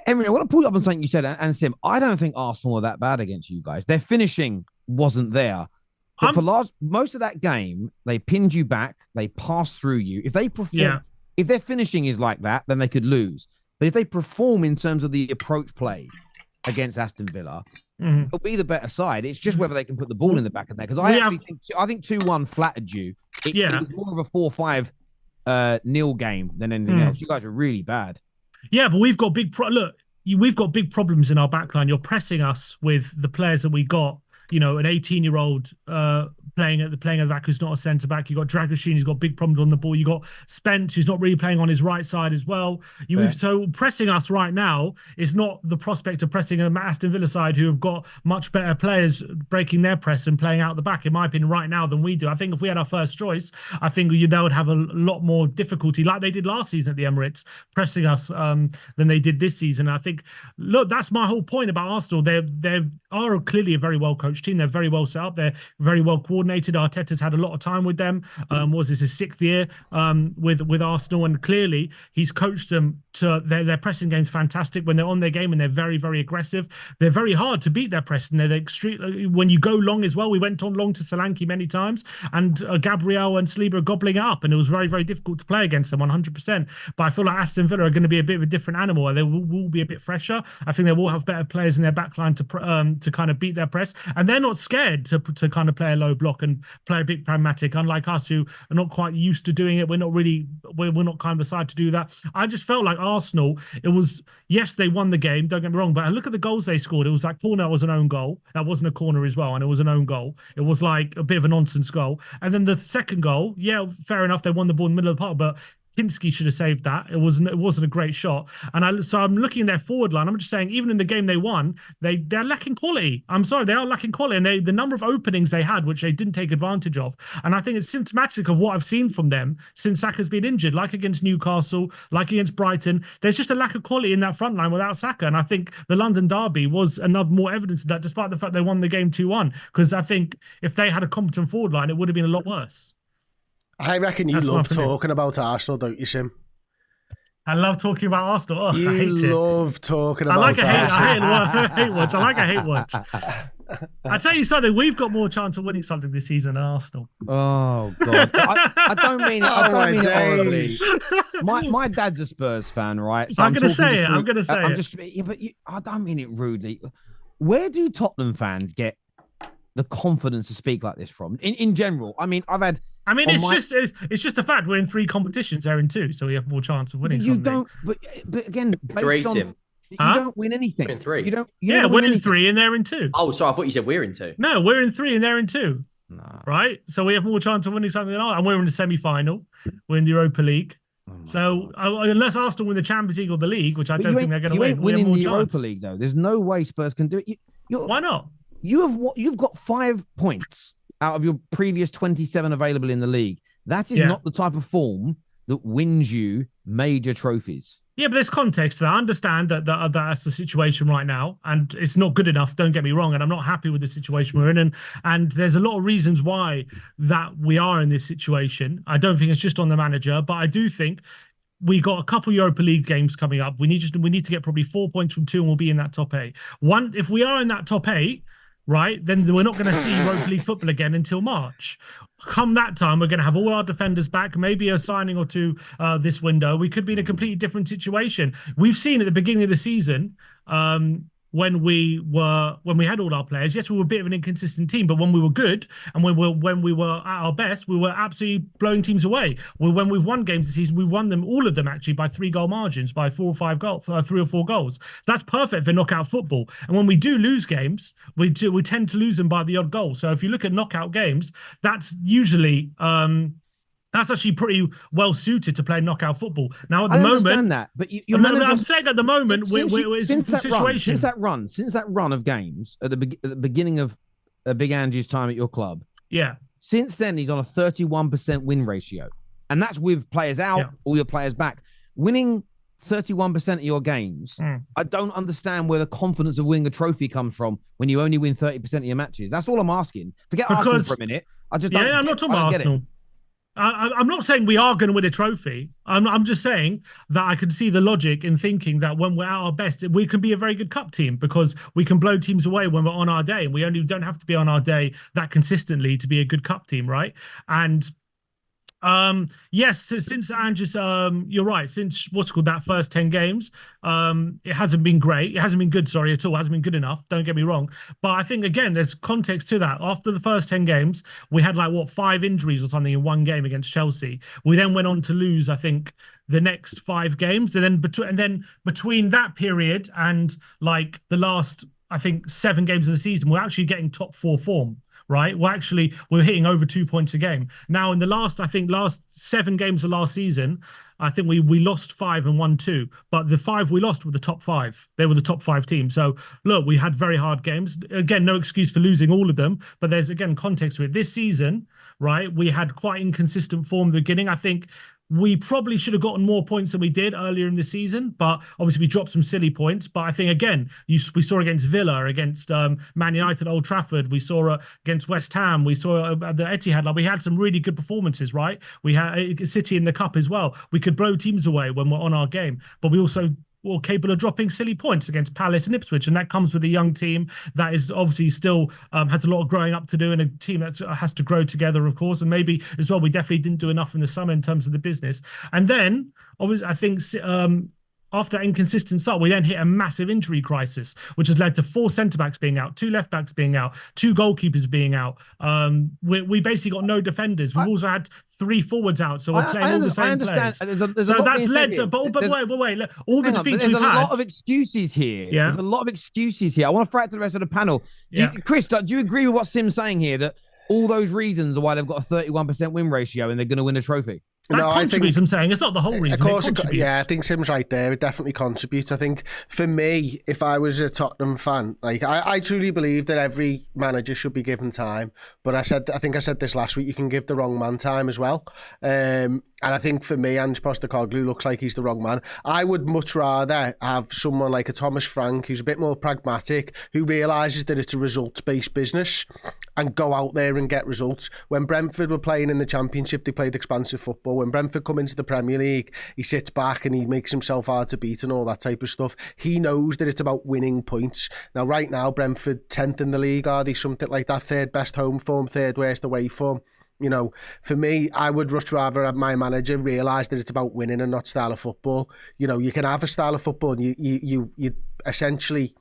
Emery, I want to pull you up on something you said, and Sim, I don't think Arsenal were that bad against you guys. Their finishing wasn't there. But for I'm most of that game, they pinned you back, they passed through you. If they perform, yeah. if their finishing is like that, then they could lose. But if they perform in terms of the approach play against Aston Villa, Mhm. they'll be the better side. It's just whether they can put the ball in W- the back of there. Because I We actually have think 2-1 flattered you. It yeah. was more of a 4-5 nil game than anything else. Mm. You guys are really bad. Yeah, but we've got we've got big problems in our backline. You're pressing us with the players that we got. You know, an 18-year-old playing at the back who's not a centre back. You got Dragoshin, who's got big problems on the ball. You got Spence, who's not really playing on his right side as well. Fair. So pressing us right now is not the prospect of pressing a Aston Villa side who have got much better players breaking their press and playing out the back, in my opinion, right now than we do. I think if we had our first choice, I think they would have a lot more difficulty, like they did last season at the Emirates, pressing us than they did this season. I think, look, that's my whole point about Arsenal. They are clearly a very well coached team. They're very well set up. They're very well coordinated. Arteta's had a lot of time with them. Was this his sixth year with Arsenal? And clearly he's coached them to their pressing game's fantastic when they're on their game, and they're very, very aggressive. They're very hard to beat their press, and they're extreme when you go long as well. We went on long to Solanke many times, and Gabriel and Saliba are gobbling it up, and it was very, very difficult to play against them 100%. But I feel like Aston Villa are going to be a bit of a different animal. They will be a bit fresher. I think they will have better players in their backline to kind of beat their press, and they're not scared to kind of play a low block and play a bit pragmatic. Unlike us, who are not quite used to doing it, we're not kind of a side to do that. I just felt like Arsenal. It was, yes, they won the game. Don't get me wrong, but I look at the goals they scored. It was like corner was an own goal. That wasn't a corner as well, and it was an own goal. It was like a bit of a nonsense goal. And then the second goal, yeah, fair enough, they won the ball in the middle of the park, but Kinski should have saved that. It wasn't a great shot. And so I'm looking at their forward line. I'm just saying, even in the game they won, they're lacking quality. I'm sorry, they are lacking quality. And the number of openings they had, which they didn't take advantage of. And I think it's symptomatic of what I've seen from them since Saka's been injured, like against Newcastle, like against Brighton. There's just a lack of quality in that front line without Saka. And I think the London derby was another more evidence of that, despite the fact they won the game 2-1. Because I think if they had a competent forward line, it would have been a lot worse. I reckon you That's my love opinion. talking about Arsenal, don't you, Sim? I love talking about Arsenal. Oh, I You hate it. love talking I about like a hate. Arsenal. I hate watch. I like a hate watch. I tell you something. We've got more chance of winning something this season than Arsenal. Oh God! I don't mean it. I Oh, don't my mean it horribly. days. My dad's a Spurs fan, right? So I'm gonna talking say the it. I'm truth. gonna say I'm it. just, yeah, but I don't mean it rudely. Where do Tottenham fans get the confidence to speak like this from? In general, I mean, I've had. I mean, on it's my, just a fact. We're in 3 competitions. They're in 2, so we have more chance of winning you something. don't. But again, Three, based on Tim. you Huh? don't win anything. We're in 3. You don't. You Yeah, never we're win in anything. 3 and they're in 2. Oh, sorry, I thought you said we're in 2. No, we're in 3 and they're in 2. Nah. Right? So we have more chance of winning something than ours. And we're in the semi-final. We're in the Europa League. Oh my So God. unless Arsenal win the Champions League or the league, which I But don't think they're going to you win, ain't we have winning more the chance. Europa League though. There's no way Spurs can do it. Why not? You've got 5 points out of your previous 27 available in the league. That is Yeah. not the type of form that wins you major trophies. Yeah, but there's context to that. I understand that that's the situation right now, and it's not good enough. Don't get me wrong, and I'm not happy with the situation we're in, and there's a lot of reasons why that we are in this situation. I don't think it's just on the manager, but I do think we got a couple Europa League games coming up. We need to get probably 4 points from 2, and we'll be in that top 8. If we are in that top 8, right, then we're not going to see Europa League football again until March. Come that time, we're going to have all our defenders back, maybe a signing or two this window. We could be in a completely different situation. We've seen at the beginning of the season, when we had all our players, yes, we were a bit of an inconsistent team, but when we were good and when we were at our best, we were absolutely blowing teams away. When we've won games this season, we've won them, all of them actually, by 3-goal margins, by 4 or 5 goals, 3 or 4 goals. That's perfect for knockout football. And when we do lose games, we tend to lose them by the odd goal. So if you look at knockout games, that's usually that's actually pretty well suited to play knockout football. Now, at the I moment, understand that, but I'm saying at the moment, we're in since a that situation. since that run of games at the beginning of Big Angie's time at your club, Yeah. since then he's on a 31% win ratio, and that's with players out, Yeah. all your players back. Winning 31% of your games, I don't understand where the confidence of winning a trophy comes from when you only win 30% of your matches. That's all I'm asking. Forget Arsenal for a minute. I just don't. I'm not talking I about don't get it. Arsenal. I'm not saying we are going to win a trophy. I'm just saying that I can see the logic in thinking that when we're at our best, we can be a very good cup team because we can blow teams away when we're on our day. We only don't have to be on our day that consistently to be a good cup team, right? And yes, since Andrew's you're right, since what's called that first 10 games, it hasn't been great. It hasn't been good, sorry, at all. It hasn't been good enough. Don't get me wrong. But I think again, there's context to that. After the first 10 games, we had like 5 injuries or something in one game against Chelsea. We then went on to lose, I think, the next 5 games. And then between that period and like the last, I think, 7 games of the season, we're actually getting top 4 form. Right. Well, actually, we're hitting over 2 points a game. Now, in the last 7 games of last season, I think we lost 5 and won 2. But the 5 we lost were the top 5. They were the top 5 team. So, look, we had very hard games. Again, no excuse for losing all of them. But there's, again, context to it. This season, right, we had quite inconsistent form at the beginning. I think we probably should have gotten more points than we did earlier in the season, but obviously we dropped some silly points. But I think, again, we saw against Villa, against Man United at Old Trafford, we saw against West Ham, we saw at the Etihad. Like, we had some really good performances, right? We had City in the Cup as well. We could blow teams away when we're on our game, but we also were capable of dropping silly points against Palace and Ipswich, and that comes with a young team that is obviously still has a lot of growing up to do, and a team that has to grow together, of course. And maybe as well, we definitely didn't do enough in the summer in terms of the business. And then, obviously, I think after that inconsistent start, we then hit a massive injury crisis, which has led to 4 centre-backs being out, 2 left-backs being out, 2 goalkeepers being out. We basically got no defenders. We've also had 3 forwards out, so we're playing all the same players. So that's led to... But wait. All the defeats we've had... There's a lot of excuses here. Yeah. There's a lot of excuses here. I want to throw it to the rest of the panel. Chris, do you agree with what Sim's saying here, that all those reasons are why they've got a 31% win ratio and they're going to win a trophy? That contributes, I'm saying. It's not the whole reason. Of course, I think Sim's right there. It definitely contributes. I think for me, if I was a Tottenham fan, like I truly believe that every manager should be given time. But I think I said this last week, you can give the wrong man time as well. And I think for me, Ange Postecoglou looks like he's the wrong man. I would much rather have someone like a Thomas Frank, who's a bit more pragmatic, who realises that it's a results-based business and go out there and get results. When Brentford were playing in the Championship, they played expansive football. When Brentford come into the Premier League, he sits back and he makes himself hard to beat and all that type of stuff. He knows that it's about winning points. Now, right now, Brentford 10th in the league, are they? Something like that. 3rd best home form, 3rd worst away form. You know, for me, I would much rather have my manager realise that it's about winning and not style of football. You know, you can have a style of football and you essentially,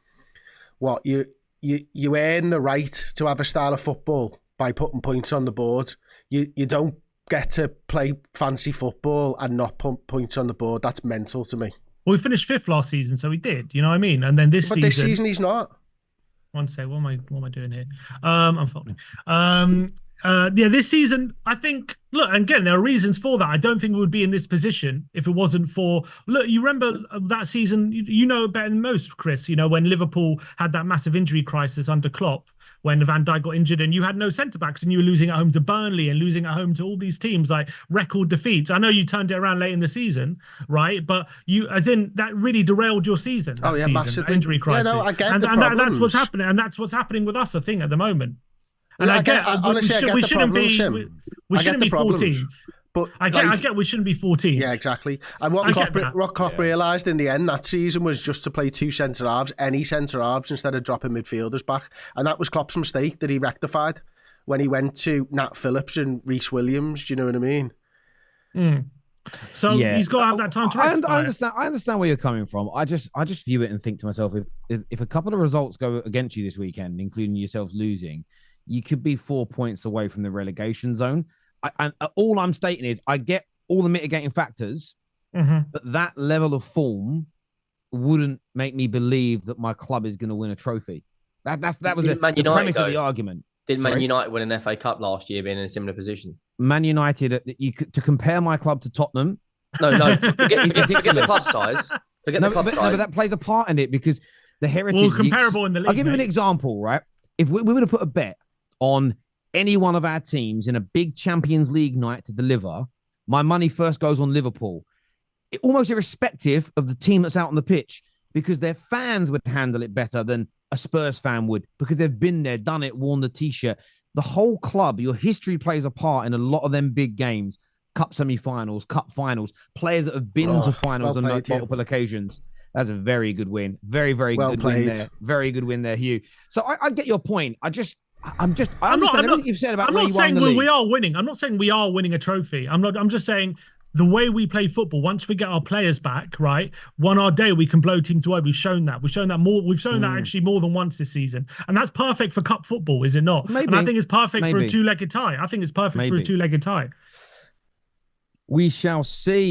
you earn the right to have a style of football by putting points on the board. You don't get to play fancy football and not put points on the board. That's mental to me. Well, we finished 5th last season, so we did. You know what I mean? And then this season he's not. One sec. What am I doing here? I'm following. This season, I think, look, and again, there are reasons for that. I don't think we would be in this position if it wasn't for, look, you remember that season, you know better than most, Chris, you know, when Liverpool had that massive injury crisis under Klopp, when Van Dijk got injured and you had no centre-backs and you were losing at home to Burnley and losing at home to all these teams, like record defeats. I know you turned it around late in the season, right? But that really derailed your season. Massively. Injury crisis. Yeah, no, I get and that's what's happening. And that's what's happening with us, I think, at the moment. And honestly, we shouldn't be 14th. But I get we shouldn't be 14th. Yeah, exactly. And what Klopp realised in the end that season was just to play 2 centre-halves, any centre-halves, instead of dropping midfielders back. And that was Klopp's mistake that he rectified when he went to Nat Phillips and Reece Williams. Do you know what I mean? So he's got to have that time to rectify. I understand where you're coming from. I just view it and think to myself, if a couple of results go against you this weekend, including yourselves losing, you could be 4 points away from the relegation zone. And all I'm stating is I get all the mitigating factors, but that level of form wouldn't make me believe that my club is going to win a trophy. That was the premise of the argument. Didn't Man United win an FA Cup last year being in a similar position? Man United, to compare my club to Tottenham. No, forget the club size. But that plays a part in it because the heritage... Well, comparable in the league. I'll give you an example, right? If we were to put a bet on any one of our teams in a big Champions League night to deliver, my money first goes on Liverpool. Almost irrespective of the team that's out on the pitch, because their fans would handle it better than a Spurs fan would, because they've been there, done it, worn the T-shirt. The whole club, your history plays a part in a lot of them big games. cup semi-finals, cup finals, players that have been to finals on multiple occasions. That's a very good win. Very, very good win there. Very good win there, Hugh. So I get your point. I understand everything you've said about where you won the league. We are winning. I'm not saying we are winning a trophy. I'm just saying the way we play football, once we get our players back, right, one our day we can blow teams away. We've shown that. We've shown that actually more than once this season. And that's perfect for cup football, is it not? Maybe. And I think it's perfect for a two-legged tie. I think it's perfect for a two-legged tie. We shall see.